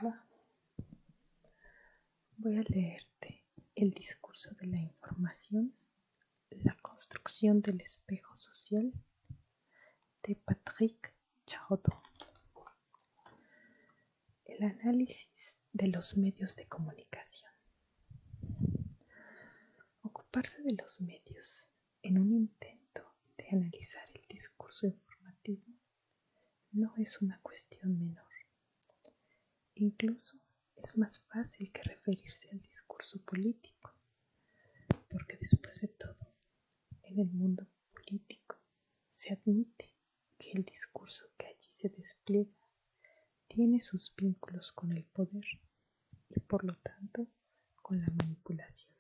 Hola, voy a leerte el discurso de la información, la construcción del espejo social de Patrick Chardon. El análisis de los medios de comunicación. Ocuparse de los medios en un intento de analizar el discurso informativo no es una cuestión menor. Incluso es más fácil que referirse al discurso político, porque después de todo, en el mundo político se admite que el discurso que allí se despliega tiene sus vínculos con el poder y por lo tanto con la manipulación,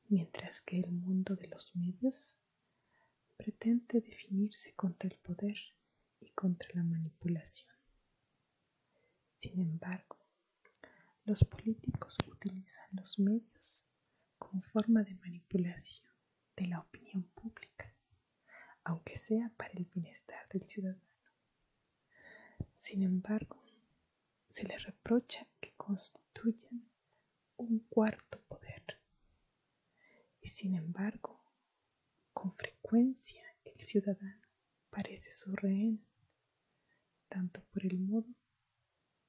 mientras que el mundo de los medios pretende definirse contra el poder y contra la manipulación. Sin embargo, los políticos utilizan los medios como forma de manipulación de la opinión pública, aunque sea para el bienestar del ciudadano. Sin embargo, se les reprocha que constituyan un cuarto poder. Y sin embargo, con frecuencia el ciudadano parece su rehén, tanto por el modo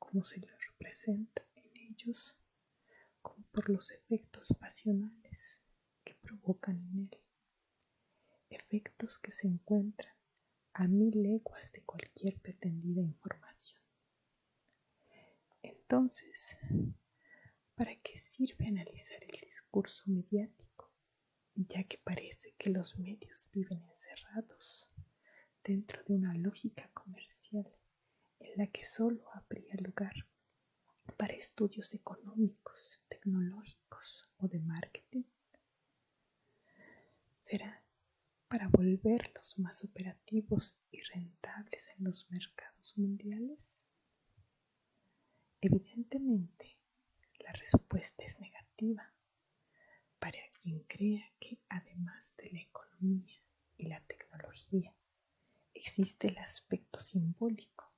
como se le representa en ellos, como por los efectos pasionales que provocan en él, efectos que se encuentran a 1000 leguas de cualquier pretendida información. Entonces, ¿para qué sirve analizar el discurso mediático, ya que parece que los medios viven encerrados dentro de una lógica comercial en la que solo habría lugar para estudios económicos, tecnológicos o de marketing? ¿Será para volverlos más operativos y rentables en los mercados mundiales? Evidentemente, la respuesta es negativa para quien crea que además de la economía y la tecnología existe el aspecto simbólico,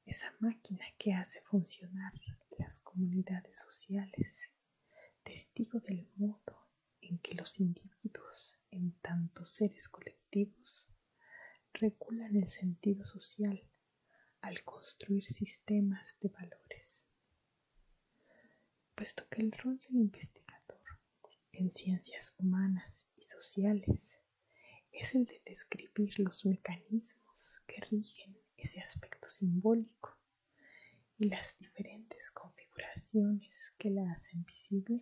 esa máquina que hace funcionar las comunidades sociales, testigo del modo en que los individuos, en tanto seres colectivos, regulan el sentido social al construir sistemas de valores. Puesto que el rol del investigador en ciencias humanas y sociales es el de describir los mecanismos que rigen ese aspecto simbólico y las diferentes configuraciones que la hacen visible,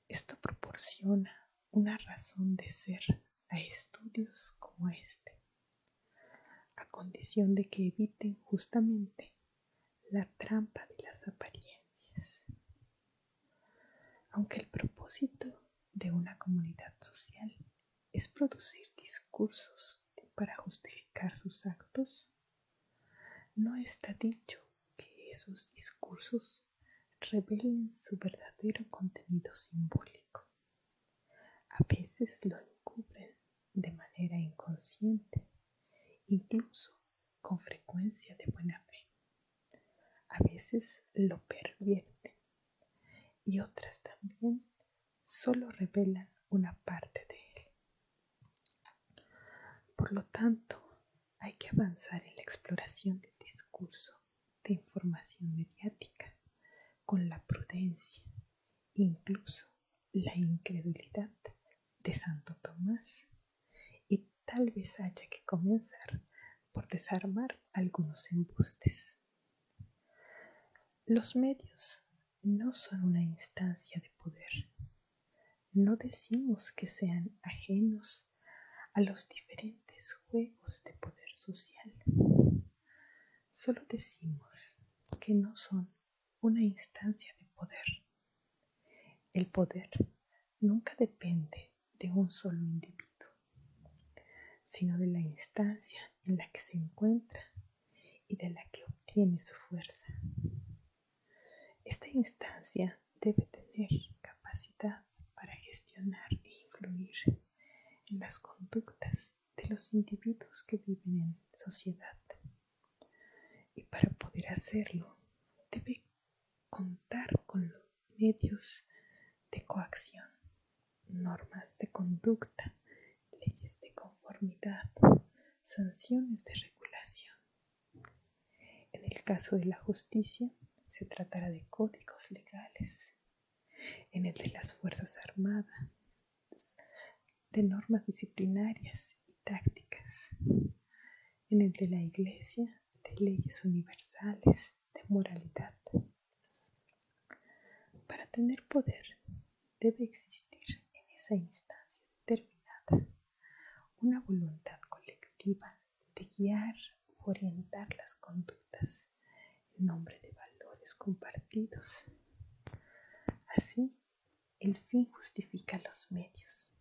esto proporciona una razón de ser a estudios como este, a condición de que eviten justamente la trampa de las apariencias. Aunque el propósito de una comunidad social es producir discursos para justificar sus actos, no está dicho que esos discursos revelen su verdadero contenido simbólico. A veces lo encubren de manera inconsciente, incluso con frecuencia de buena fe. A veces lo pervierten y otras también solo revelan una parte de él. Por lo tanto, hay que avanzar en la exploración del discurso de información mediática con la prudencia, incluso la incredulidad de Santo Tomás, y tal vez haya que comenzar por desarmar algunos embustes. Los medios no son una instancia de poder. No decimos que sean ajenos a los diferentes juegos de poder social. Solo decimos que no son una instancia de poder. El poder nunca depende de un solo individuo, sino de la instancia en la que se encuentra y de la que obtiene su fuerza. Esta instancia debe tener capacidad para gestionar e influir en las conductas de los individuos que viven en sociedad. Y Para poder hacerlo, debe contar con los medios de coacción, normas de conducta, leyes de conformidad, sanciones de regulación. En el caso de la justicia, se tratará de códigos legales. En el de las Fuerzas Armadas, de normas disciplinarias y tácticas. En el de la Iglesia, de leyes universales, de moralidad. Para tener poder, debe existir en esa instancia determinada una voluntad colectiva de guiar o orientar las conductas en nombre de valores compartidos. Así, el fin justifica los medios.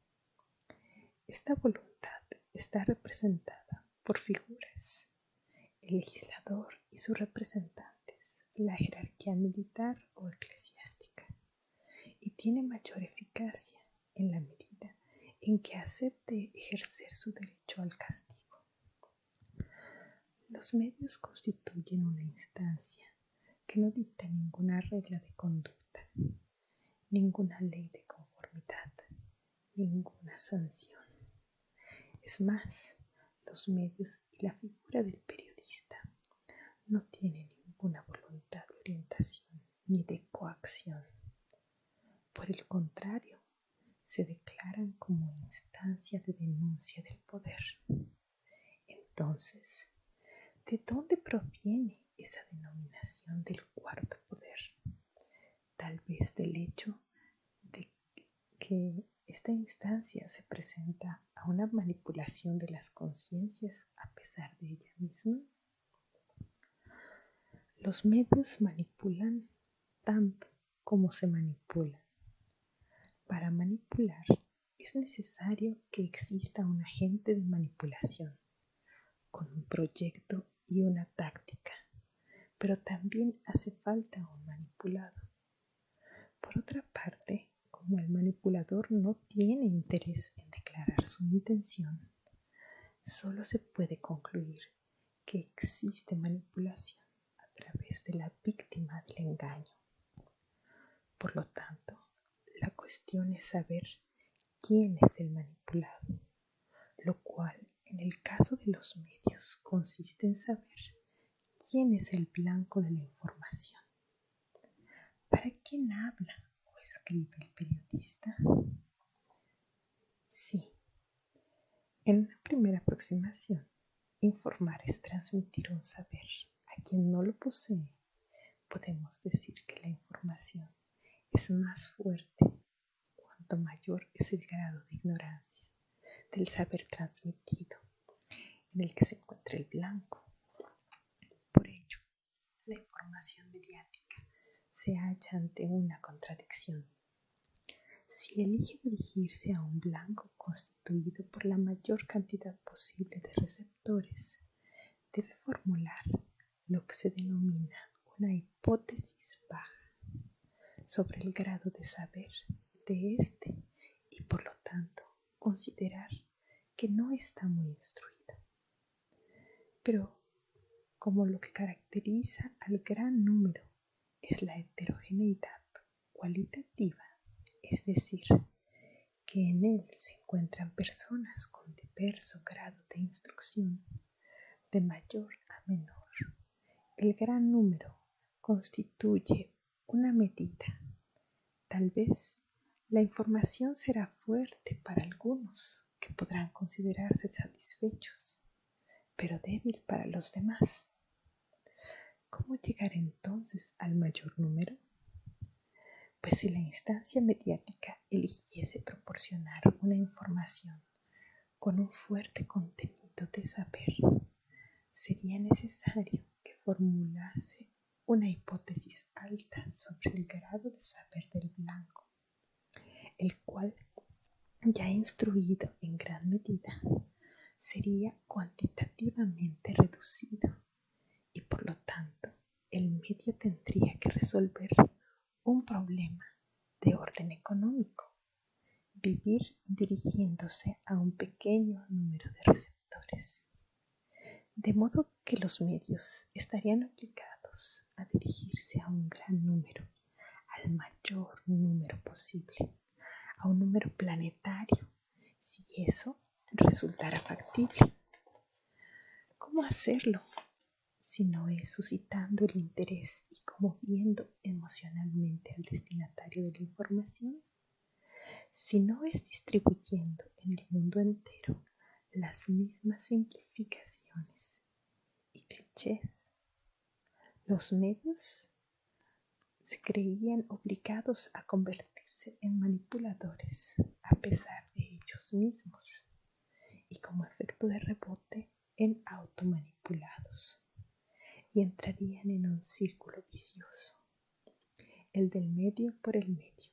Esta voluntad está representada por figuras, el legislador y sus representantes, la jerarquía militar o eclesiástica, y tiene mayor eficacia en la medida en que acepte ejercer su derecho al castigo. Los medios constituyen una instancia que no dicta ninguna regla de conducta, ninguna ley de conformidad, ninguna sanción. Es más, los medios y la figura del periodista no tienen ninguna voluntad de orientación ni de coacción. Por el contrario, se declaran como instancia de denuncia del poder. Entonces, ¿de dónde proviene esa denominación del cuarto poder? Tal vez del hecho de que esta instancia se presenta a una manipulación de las conciencias a pesar de ella misma. Los medios manipulan tanto como se manipulan. Para manipular es necesario que exista un agente de manipulación con un proyecto y una táctica, pero también hace falta un manipulado. Por otra parte, como el manipulador no tiene interés en declarar su intención, solo se puede concluir que existe manipulación a través de la víctima del engaño. Por lo tanto, la cuestión es saber quién es el manipulado, lo cual, en el caso de los medios, consiste en saber quién es el blanco de la información. ¿Para quién habla o escribe el periodista? Sí, en una primera aproximación, informar es transmitir un saber a quien no lo posee. Podemos decir que la información es más fuerte cuanto mayor es el grado de ignorancia del saber transmitido en el que se encuentra el blanco. Por ello, la información mediática se halla ante una contradicción. Si elige dirigirse a un blanco constituido por la mayor cantidad posible de receptores, debe formular lo que se denomina una hipótesis baja sobre el grado de saber de éste y por lo tanto considerar que no está muy instruido. Pero como lo que caracteriza al gran número es la heterogeneidad cualitativa, es decir, que en él se encuentran personas con diverso grado de instrucción, de mayor a menor, el gran número constituye una medida. Tal vez la información será fuerte para algunos que podrán considerarse satisfechos, pero débil para los demás. ¿Cómo llegar entonces al mayor número? Pues si la instancia mediática eligiese proporcionar una información con un fuerte contenido de saber, sería necesario que formulase una hipótesis alta sobre el grado de saber del blanco, el cual, ya instruido en gran medida, sería cuantitativamente reducido y por lo tanto el medio tendría que resolver un problema de orden económico, vivir dirigiéndose a un pequeño número de receptores. De modo que los medios estarían obligados a dirigirse a un gran número, al mayor número posible, a un número planetario, si eso resultara factible. ¿Cómo hacerlo? Si no es suscitando el interés y conmoviendo emocionalmente al destinatario de la información, si no es distribuyendo en el mundo entero las mismas simplificaciones y clichés. Los medios se creían obligados a convertirse en manipuladores a pesar de ellos mismos y como efecto de rebote en automanipulados, y entrarían en un círculo vicioso, el del medio por el medio,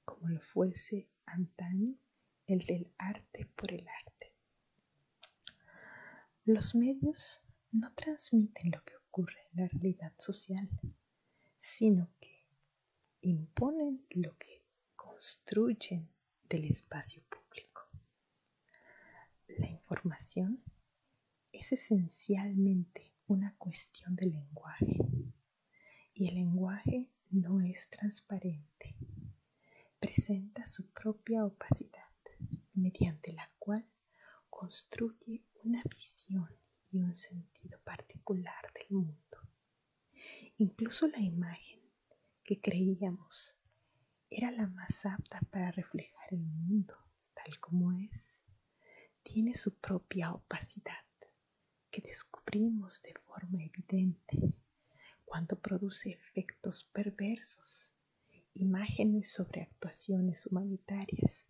como lo fuese antaño el del arte por el arte. Los medios no transmiten lo que ocurre en la realidad social, sino que imponen lo que construyen del espacio público. La información es esencialmente una cuestión de lenguaje, y el lenguaje no es transparente. Presenta su propia opacidad, mediante la cual construye una visión y un sentido particular del mundo. Incluso la imagen que creíamos era la más apta para reflejar el mundo tal como es, tiene su propia opacidad, que descubrimos de forma evidente cuando produce efectos perversos, imágenes sobre actuaciones humanitarias,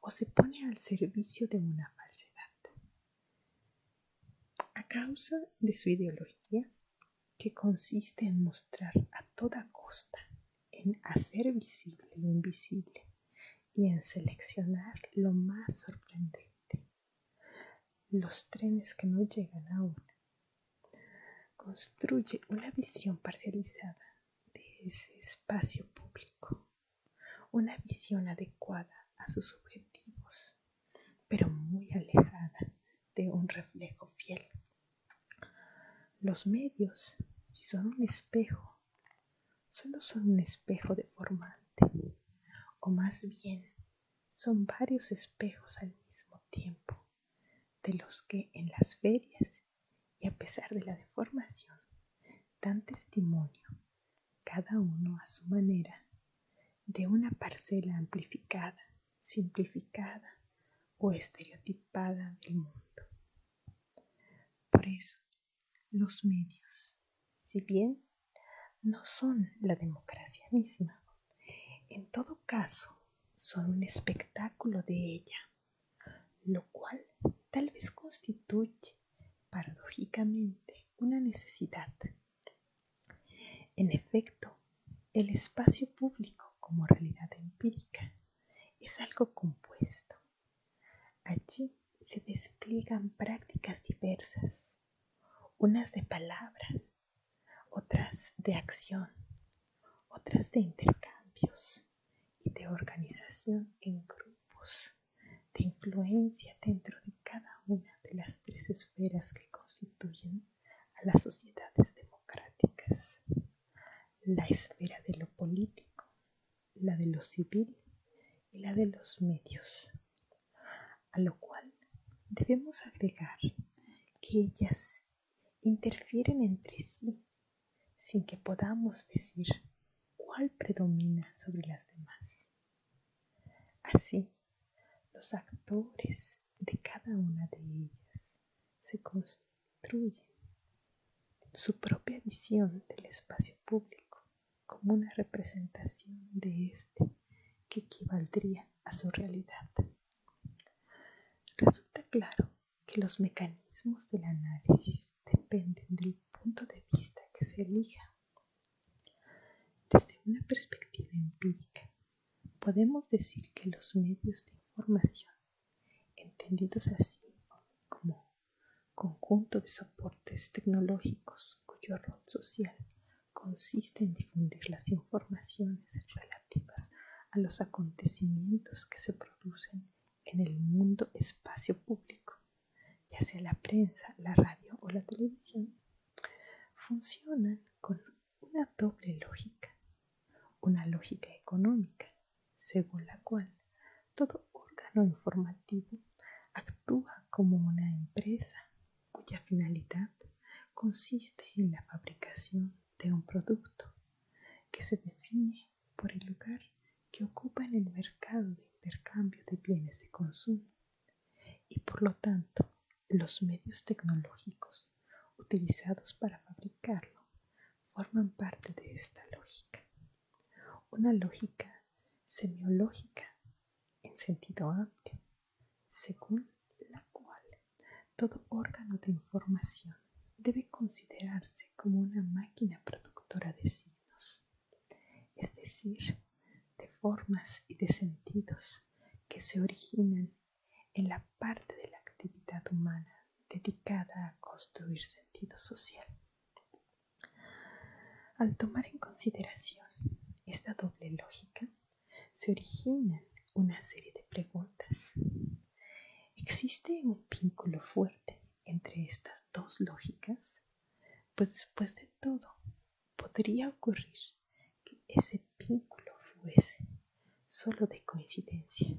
o se pone al servicio de una falsedad. A causa de su ideología, que consiste en mostrar a toda costa, en hacer visible lo invisible y en seleccionar lo más sorprendente, los trenes que no llegan aún, construye una visión parcializada de ese espacio público, una visión adecuada a sus objetivos, pero muy alejada de un reflejo fiel. Los medios, si son un espejo, solo son un espejo deformante, o más bien son varios espejos al mismo tiempo, de los que en las ferias, y a pesar de la deformación, dan testimonio, cada uno a su manera, de una parcela amplificada, simplificada o estereotipada del mundo. Por eso, los medios, si bien no son la democracia misma, en todo caso son un espectáculo de ella, lo cual tal vez constituye paradójicamente una necesidad. En efecto, el espacio público como realidad empírica es algo compuesto. Allí se despliegan prácticas diversas, unas de palabras, otras de acción, otras de intercambios y de organización en grupos, de influencia dentro de cada una de las tres esferas que constituyen a las sociedades democráticas: la esfera de lo político, la de lo civil y la de los medios, a lo cual debemos agregar que ellas interfieren entre sí sin que podamos decir cuál predomina sobre las demás. Así, los actores de cada una de ellas se construyen su propia visión del espacio público como una representación de este que equivaldría a su realidad. Resulta claro que los mecanismos del análisis dependen del punto de vista que se elija. Desde una perspectiva empírica, podemos decir que los medios de información, entendidos así como conjunto de soportes tecnológicos cuyo rol social consiste en difundir las informaciones relativas a los acontecimientos que se producen en el mundo espacio público, ya sea la prensa, la radio o la televisión funcionan con una doble lógica, una lógica económica, según la cual todo órgano informativo actúa como una empresa cuya finalidad consiste en la fabricación de un producto que se define por el lugar que ocupa en el mercado de intercambio de bienes de consumo y por lo tanto los medios tecnológicos utilizados para fabricarlo forman parte de esta lógica. Una lógica semiológica en sentido amplio, según la cual todo órgano de información debe considerarse como una máquina productora de signos, es decir, de formas y de sentidos que se originan en la parte de la actividad humana dedicada a construir sentido social. Al tomar en consideración esta doble lógica, se originan una serie de preguntas. ¿Existe un vínculo fuerte entre estas dos lógicas? Pues después de todo, podría ocurrir que ese vínculo fuese solo de coincidencia,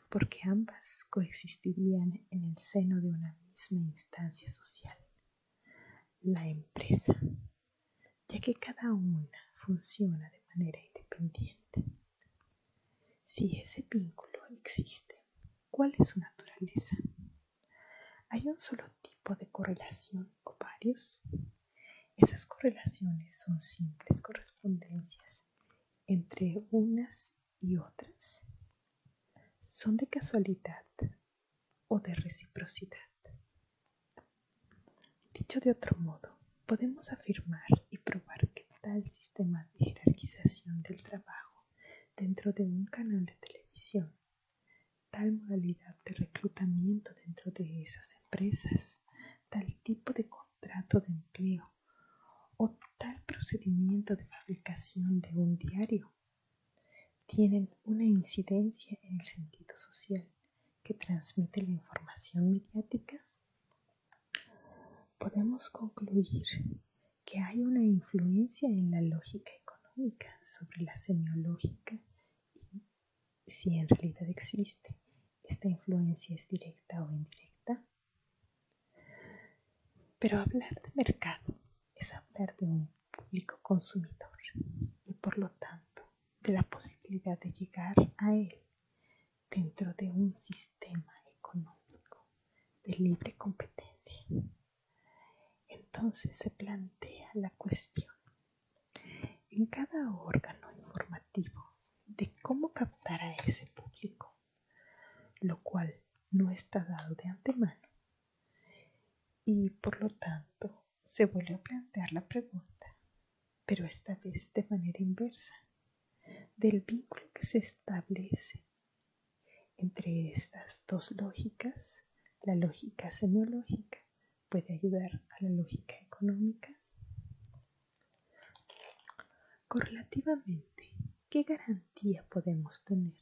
porque ambas coexistirían en el seno de una misma instancia social, la empresa, ya que cada una funciona de manera independiente. Si ese vínculo existe, ¿cuál es su naturaleza? ¿Hay un solo tipo de correlación o varios? Esas correlaciones son simples correspondencias entre unas y otras. ¿Son de casualidad o de reciprocidad? Dicho de otro modo, podemos afirmar y probar que tal sistema de jerarquización del trabajo dentro de un canal de televisión, tal modalidad de reclutamiento dentro de esas empresas, tal tipo de contrato de empleo o tal procedimiento de fabricación de un diario tienen una incidencia en el sentido social que transmite la información mediática. Podemos concluir que hay una influencia en la lógica económica sobre la semiológica y si en realidad existe, esta influencia es directa o indirecta. Pero hablar de mercado es hablar de un público consumidor y por lo tanto de la posibilidad de llegar a él dentro de un sistema económico de libre competencia. Entonces se plantea la cuestión en cada órgano informativo de cómo captar a ese público, lo cual no está dado de antemano. Y por lo tanto se vuelve a plantear la pregunta, pero esta vez de manera inversa, del vínculo que se establece entre estas dos lógicas. La lógica semiológica puede ayudar a la lógica económica. Correlativamente, ¿qué garantía podemos tener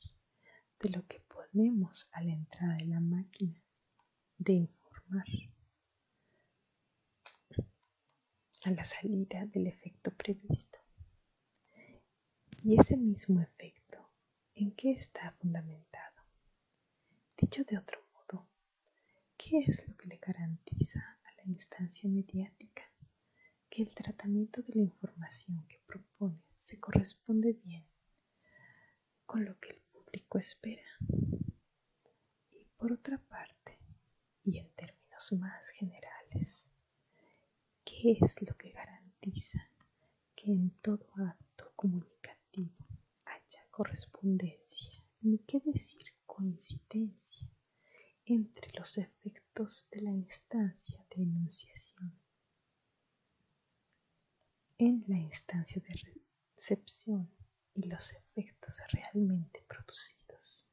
de lo que ponemos a la entrada de la máquina de informar a la salida del efecto previsto? Y ese mismo efecto, ¿en qué está fundamentado? Dicho de otro modo, ¿qué es lo que le garantiza a la instancia mediática que el tratamiento de la información que propone se corresponde bien con lo que el público espera? Y por otra parte, y en términos más generales, ¿qué es lo que garantiza que en todo acto comunicativo haya correspondencia, ni qué decir coincidencia, entre los efectos de la instancia de enunciación en la instancia de recepción y los efectos realmente producidos?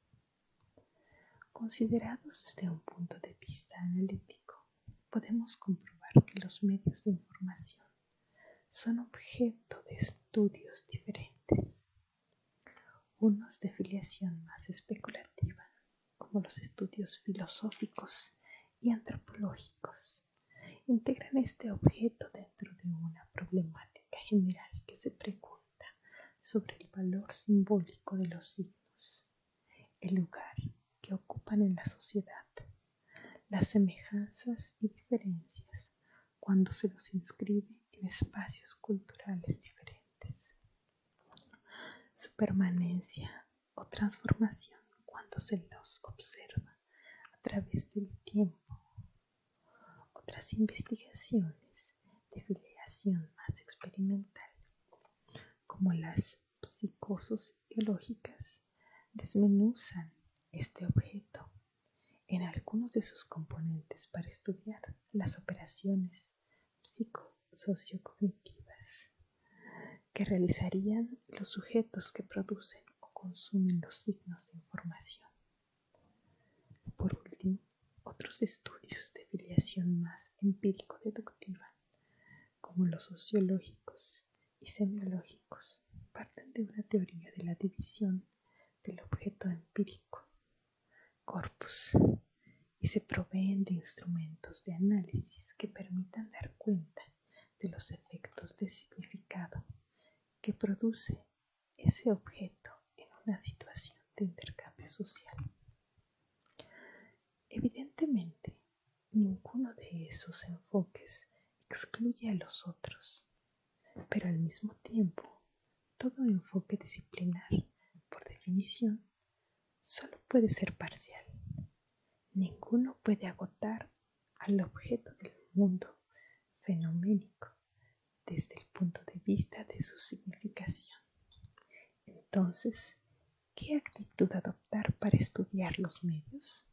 Considerados desde un punto de vista analítico, podemos comprobar que los medios de información son objeto de estudios diferentes, unos de filiación más especulativa, como los estudios filosóficos y antropológicos, integran este objeto dentro de una problemática general que se pregunta sobre el valor simbólico de los signos, el lugar que ocupan en la sociedad, las semejanzas y diferencias cuando se los inscribe en espacios culturales diferentes, su permanencia o transformación cuando se los observa a través del tiempo. Otras investigaciones de filiación más experimental, como las psicosociológicas, desmenuzan este objeto en algunos de sus componentes para estudiar las operaciones psicosociocognitivas que realizarían los sujetos que producen o consumen los signos de información. Por último, otros estudios de filiación más empírico-deductiva, como los sociológicos y semiológicos, parten de una teoría de la división del objeto empírico, corpus, y se proveen de instrumentos de análisis que permitan dar cuenta de los efectos de significado que produce ese objeto en una situación de intercambio social. Evidentemente, ninguno de esos enfoques excluye a los otros, pero al mismo tiempo, todo enfoque disciplinar, por definición, solo puede ser parcial. Ninguno puede agotar al objeto del mundo fenoménico desde el punto de vista de su significación. Entonces, ¿qué actitud adoptar para estudiar los medios?